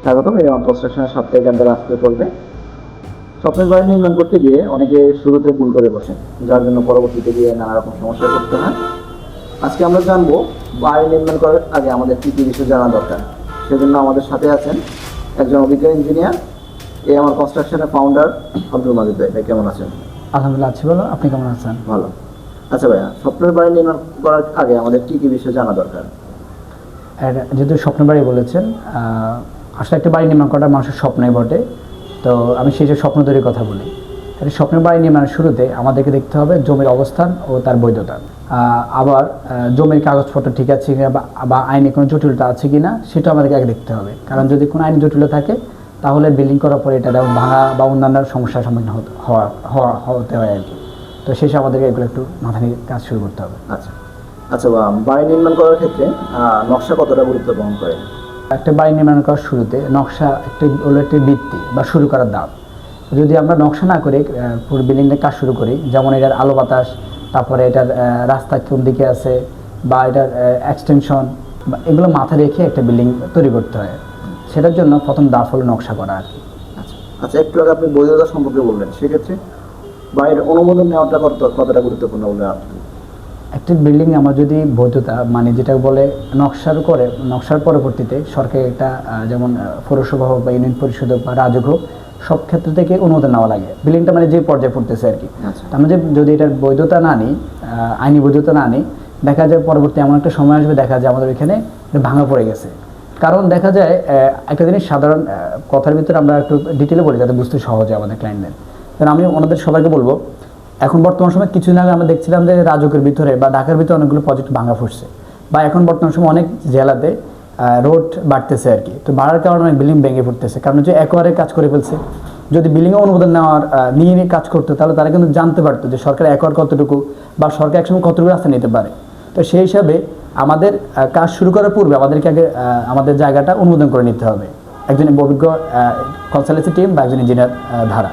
স্বাগতম। এই কনস্ট্রাকশনের সপ্তাহে আমাদের আজকে পড়বে স্বপ্নের বাড়ি নির্মাণ করতে গিয়ে অনেকে শুরুতে ভুল করে বসেন, যার জন্য পরবর্তীতে গিয়ে নানা রকম সমস্যা করতে হয়। আজকে আমরা জানবো বাড়ি নির্মাণ করার আগে আমাদের কী কী বিষয় জানা দরকার। সেজন্য আমাদের সাথে আছেন একজন অভিজ্ঞ ইঞ্জিনিয়ার, এই আমার কনস্ট্রাকশনের ফাউন্ডার আব্দুল মাজিদ ভাই। ভাই কেমন আছেন? আলহামদুলিল্লাহ আছি ভালো। আপনি কেমন আছেন? ভালো। আচ্ছা ভাইয়া, স্বপ্নের বাড়ি নির্মাণ করার আগে আমাদের কী কী বিষয় জানা দরকার? যেহেতু স্বপ্নের বাড়ি বলেছেন, আসলে একটা বাড়ি নির্মাণ করাটা মানুষের স্বপ্নই বটে। তো আমি সেই যে স্বপ্ন তৈরির কথা বলি। একটা স্বপ্নের বাড়ি নির্মাণের শুরুতে আমাদেরকে দেখতে হবে জমির অবস্থান ও তার বৈধতা। আবার জমির কাগজপত্র ঠিক আছে কিনা বা আইনে কোনো জটিলতা আছে কিনা সেটা আমাদেরকে আগে দেখতে হবে। কারণ যদি কোনো আইনি জটিলতা থাকে তাহলে বিল্ডিং করার পরে এটা যেমন ভাঙা বা অন্যান্য সমস্যার সম্মুখীন হতে হয় আর কি। তো শেষে আমাদেরকে এগুলো একটু মাথা নিয়ে কাজ শুরু করতে হবে। আচ্ছা আচ্ছা, বাড়ি নির্মাণ করার ক্ষেত্রে নকশা কতটা গুরুত্ব বহন করে? একটা বাড়ি নির্মাণ করার শুরুতে নকশা হলো একটি ভিত্তি বা শুরু করার ধাপ। যদি আমরা নকশা না করে পুরো বিল্ডিংটা কাজ শুরু করি, যেমন এটার আলো বাতাস, তারপরে এটার রাস্তা কোন দিকে আছে বা এটার এক্সটেনশন, এগুলো মাথায় রেখে একটা বিল্ডিং তৈরি করতে হয়। সেটার জন্য প্রথম ধাপ হলো নকশা করা আর কি। আচ্ছা আচ্ছা, একটু আগে আপনি বৈধতা সম্পর্কে বললেন, সেক্ষেত্রে বাড়ির অনুমোদন নেওয়াটা কতটা গুরুত্বপূর্ণ বলে আপনি? একটি বিল্ডিং আমার যদি বৈধতা মানে যেটা বলে নকশার পরবর্তীতে সরকার একটা যেমন পৌরসভা হোক বা ইউনিয়ন পরিষদ হোক বা রাজুক হোক, সব ক্ষেত্র থেকে অনুমোদন নেওয়া লাগে বিল্ডিংটা মানে যে পর্যায়ে পড়তেছে আর কি। আমরা যদি এটার বৈধতা না নিই, আইনি বৈধতা না নিই, দেখা যায় পরবর্তী এমন একটা সময় আসবে দেখা যায় আমাদের এখানে ভাঙা পড়ে গেছে। কারণ দেখা যায় একটা জিনিস সাধারণ কথার ভিতরে আমরা একটু ডিটেলে বলি যাতে বুঝতে সহজ হয় আমাদের ক্লায়েন্টদের। কারণ আমি ওনাদের সবাইকে বলবো, এখন বর্তমান সময় কিছুদিন আগে আমরা দেখছিলাম যে রাজুকের ভিতরে বা ঢাকার ভিতরে অনেকগুলো প্রজেক্ট ভাঙা ফুটছে, বা এখন বর্তমান সময় অনেক জেলাতে রোড বাড়তেছে আর কি। তো বাড়ার কারণে অনেক বিল্ডিং ভেঙে পড়তেছে, কারণ যে একবারে কাজ করে ফেলছে। যদি বিল্ডিংয়ে অনুমোদন নিয়ে কাজ করতো তাহলে তারা কিন্তু জানতে পারতো যে সরকার একর কতটুকু বা সরকার একসময় কতটুকু রাস্তা নিতে পারে। তো সেই হিসাবে আমাদের কাজ শুরু করার পূর্বে আমাদেরকে আগে আমাদের জায়গাটা অনুমোদন করে নিতে হবে একজন অভিজ্ঞ কনসালটেন্সি টিম বা একজন ইঞ্জিনিয়ার ধারা।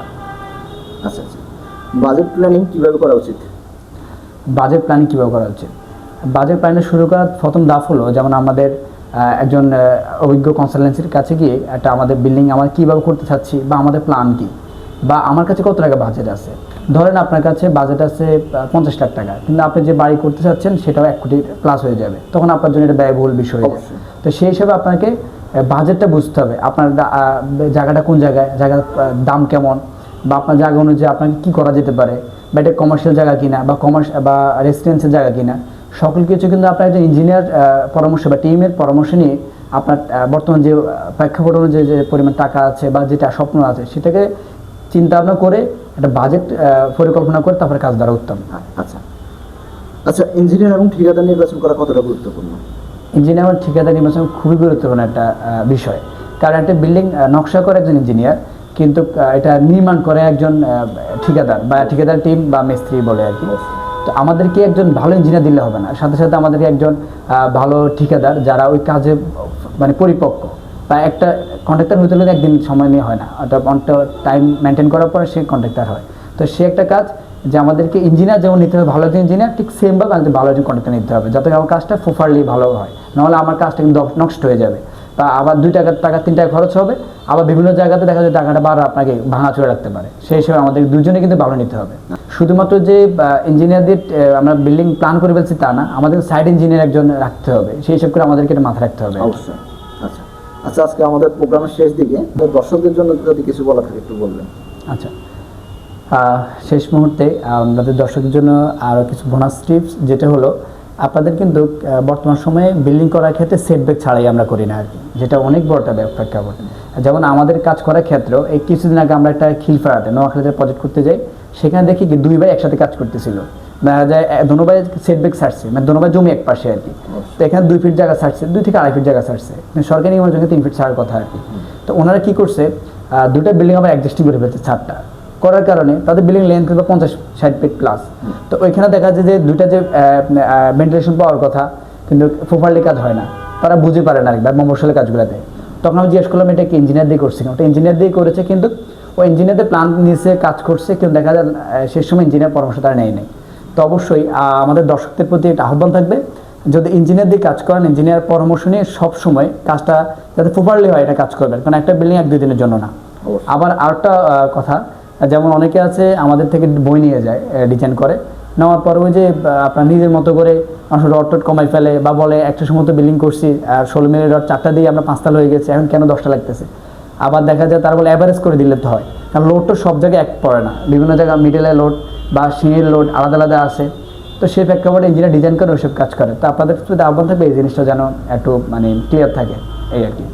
আচ্ছা আচ্ছা, বাজেট প্ল্যানিং কীভাবে করা উচিত? বাজেট প্ল্যানিং কীভাবে করা উচিত? বাজেট প্ল্যানিং শুরু করার প্রথম ধাপ হলো যেমন আমাদের একজন অভিজ্ঞ কনসালটেন্সির কাছে গিয়ে একটা আমাদের বিল্ডিং আমার কীভাবে করতে চাচ্ছি বা আমাদের প্ল্যান কী, বা আমার কাছে কত টাকা বাজেট আছে। ধরেন আপনার কাছে বাজেট আছে 50 লাখ টাকা, কিন্তু আপনি যে বাড়ি করতে চাচ্ছেন সেটাও 1 কোটি প্লাস হয়ে যাবে, তখন আপনার জন্য এটা ব্যয়বহুল বিষয় হয়ে যাবে। তো সেই হিসাবে আপনাকে বাজেটটা বুঝতে হবে, আপনার জায়গাটা কোন জায়গায়, জায়গার দাম কেমন, বা আপনার জায়গা অনুযায়ী আপনাকে কী করা যেতে পারে, বা এটা কমার্শিয়াল জায়গা কিনা বা রেসিডেন্সিয়াল জায়গা কিনা, সকল কিছু কিন্তু আপনার একজন ইঞ্জিনিয়ার পরামর্শ বা টিমের পরামর্শ নিয়ে আপনার বর্তমান যে প্রেক্ষাপট অনুযায়ী যে পরিমাণ টাকা আছে বা যেটা স্বপ্ন আছে সেটাকে চিন্তা ভাবনা করে একটা বাজেট পরিকল্পনা করে তারপরে কাজ দ্বারা উত্তম। আচ্ছা আচ্ছা, ইঞ্জিনিয়ার এবং ঠিকাদার নির্বাচন করা কতটা গুরুত্বপূর্ণ? ইঞ্জিনিয়ার এবং ঠিকাদার নির্বাচন খুবই গুরুত্বপূর্ণ একটা বিষয়। কারণ একটা বিল্ডিং নকশা করে একজন ইঞ্জিনিয়ার, কিন্তু এটা নির্মাণ করে একজন ঠিকাদার বা ঠিকাদার টিম বা মিস্ত্রি বলে আর কি। তো আমাদেরকে একজন ভালো ইঞ্জিনিয়ার দিলে হবে না, সাথে সাথে আমাদেরকে একজন ভালো ঠিকাদার যারা ওই কাজে মানে পরিপক্ক, বা একটা কন্ট্রাক্টর হতে হলে একদিন সময় নিয়ে হয় না, অনেকটা টাইম মেনটেন করার পরে সে কন্ট্রাক্টর হয়। তো সে একটা কাজ যে আমাদেরকে ইঞ্জিনিয়ার যেমন নিতে হবে ভালো একজন ইঞ্জিনিয়ার, ঠিক সেমভাবে আমাদের ভালো একজন কন্ট্রাক্টর নিতে হবে যাতে আমার কাজটা প্রপারলি ভালো হয়। নাহলে আমার কাজটা কিন্তু নষ্ট হয়ে যাবে, বা আবার 2 টাকা 3 টাকা খরচ হবে, আবার বিভিন্ন জায়গাতে দেখা যায় টাকাটা বারবার আপনাকে ভাঙা চলে রাখতে পারে। সেই হিসেবে আমাদের দুজনে কিন্তু ভালো নিতে হবে। শুধুমাত্র যে ইঞ্জিনিয়ারদের আমরা বিল্ডিং প্ল্যান করে ফেলছি তা না, আমাদের সাইড ইঞ্জিনিয়ার একজন রাখতে হবে, সেই হিসাব করে আমাদেরকে এটা মাথায় রাখতে হবে। অবশ্যই। আচ্ছা আচ্ছা, আজকে আমাদের প্রোগ্রামের শেষ দিকে দর্শকদের জন্য যদি কিছু বলা থাকে একটু বলবেন। আচ্ছা, শেষ মুহূর্তে আমাদের দর্শকদের জন্য আরও কিছু বোনাস টিপস, যেটা হলো আপনাদের কিন্তু বর্তমান সময়ে বিল্ডিং করার ক্ষেত্রে সেটব্যাক ছাড়াই আমরা করি না আর কি, যেটা অনেক বড় একটা প্রেক্ষাপট। যেমন আমাদের কাজ করার ক্ষেত্রেও এই কিছুদিন আগে আমরা একটা খিলফাড়াতে নোয়াখালীতে প্রজেক্ট করতে যাই, সেখানে দেখি কি 2 ভাই একসাথে কাজ করতেছিল। দেখা যায় দোনো ভাই সেটব্যাক ছাড়ছে, মানে দোনো ভাই জমি এক পাশে আর কি। তো এখানে 2 ফিট জায়গা ছাড়ছে, 2 থেকে 2.5 ফিট জায়গা ছাড়ছে, সরকারি নিয়মের জন্য 3 ফিট ছাড়ার কথা আর কি। তো ওনারা কী করছে, 2টা বিল্ডিং আবার অ্যাডজাস্টিং করে ফেলছে ছাদটা করার কারণে তাদের বিল্ডিং লেন্থ হবে 50-60 ফিট প্লাস। তো ওইখানে দেখা যায় যে 2টা যে ভেন্টিলেশন পাওয়ার কথা কিন্তু প্রপারলি কাজ হয় না, তারা বুঝে পারে না আর কি, বা মফস্বলের কাজগুলোতে। তখন আমি জিজ্ঞেস করলাম এটা কি ইঞ্জিনিয়ার দিয়ে করছি না, ওটা ইঞ্জিনিয়ার দিয়ে করেছে, কিন্তু ওই ইঞ্জিনিয়ারদের প্ল্যান নিচে কাজ করছে, কিন্তু দেখা যায় শেষ সময় ইঞ্জিনিয়ার পরামর্শ তারা নেয়। তো অবশ্যই আমাদের দর্শকদের প্রতি একটা আহ্বান থাকবে যদি ইঞ্জিনিয়ার দিয়ে কাজ করেন, ইঞ্জিনিয়ার পরামর্শ নিয়ে সব সময় কাজটা যাতে প্রপারলি হয় এটা কাজ করবেন, কারণ একটা বিল্ডিং 1-2 দিনের জন্য না। আবার আরেকটা কথা, যেমন অনেকে আছে আমাদের থেকে বই নিয়ে যায় ডিজাইন করে, নেওয়ার পরে ওই যে আপনার নিজের মতো করে মানুষ রড টড কমাই ফেলে বা বলে একটা সময় তো বিল্ডিং করছি আর 16 মিলি রড 4টা দিয়ে আমরা 5 তালা হয়ে গেছে, এখন কেন 10টা লাগতেছে। আবার দেখা যায় তার বলে অ্যাভারেজ করে দিলে তো হয়, কারণ লোড তো সব জায়গায় এক পড়ে না, বিভিন্ন জায়গায় মিডলে লোড বা সিঁড়ির লোড আলাদা আলাদা আছে। তো সেই প্রেক্ষাপটে ইঞ্জিনিয়ার ডিজাইন করে ওইসব কাজ করে। তো আপনাদের যদি আহ্বান থাকবে এই জিনিসটা যেন একটু মানে ক্লিয়ার থাকে, এই আর কি।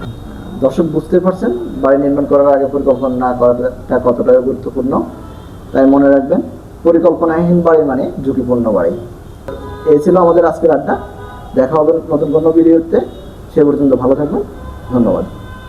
দর্শক বুঝতে পারছেন বাড়ি নির্মাণ করার আগে পরিকল্পনা না করাটা কতটা গুরুত্বপূর্ণ। তাই মনে রাখবেন, পরিকল্পনাহীন বাড়ি মানে ঝুঁকিপূর্ণ বাড়ি। এই ছিল আমাদের আজকের আড্ডা। দেখা হবে নতুন কোনো ভিডিওতে। সে পর্যন্ত ভালো থাকবেন। ধন্যবাদ।